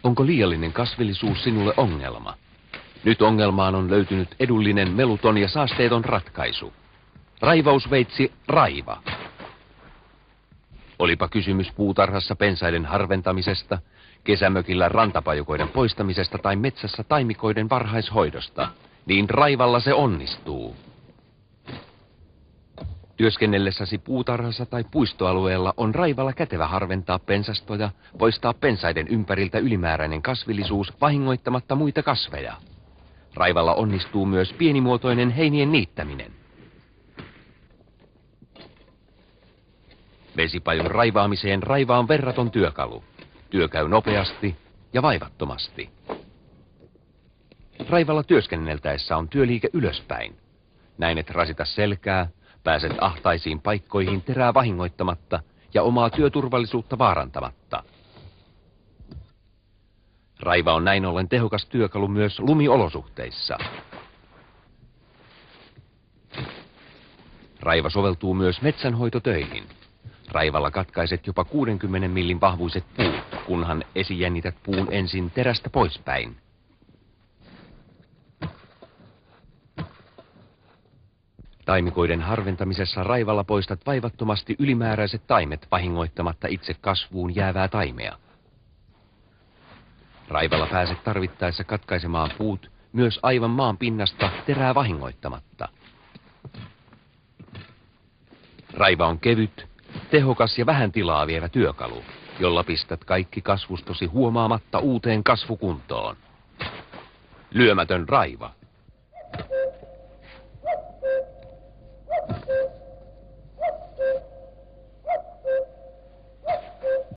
Onko liiallinen kasvillisuus sinulle ongelma? Nyt ongelmaan on löytynyt edullinen, meluton ja saasteeton ratkaisu. Raivausveitsi Raiva. Olipa kysymys puutarhassa pensaiden harventamisesta, kesämökillä rantapajukoiden poistamisesta tai metsässä taimikoiden varhaishoidosta, niin Raivalla se onnistuu. Työskennellessäsi puutarhassa tai puistoalueella on Raivalla kätevä harventaa pensastoja, poistaa pensaiden ympäriltä ylimääräinen kasvillisuus vahingoittamatta muita kasveja. Raivalla onnistuu myös pienimuotoinen heinien niittäminen. Vesipajun raivaamiseen Raiva on verraton työkalu. Työ käy nopeasti ja vaivattomasti. Raivalla työskenneltäessä on työliike ylöspäin. Näin et rasita selkää, pääset ahtaisiin paikkoihin terää vahingoittamatta ja omaa työturvallisuutta vaarantamatta. Raiva on näin ollen tehokas työkalu myös lumiolosuhteissa. Raiva soveltuu myös metsänhoitotöihin. Raivalla katkaiset jopa 60 millin vahvuiset puut, kunhan esijännität puun ensin terästä poispäin. Taimikoiden harventamisessa Raivalla poistat vaivattomasti ylimääräiset taimet vahingoittamatta itse kasvuun jäävää taimea. Raivalla pääset tarvittaessa katkaisemaan puut myös aivan maan pinnasta terää vahingoittamatta. Raiva on kevyt, tehokas ja vähän tilaa vievä työkalu, jolla pistät kaikki kasvustosi huomaamatta uuteen kasvukuntoon. Lyömätön Raiva.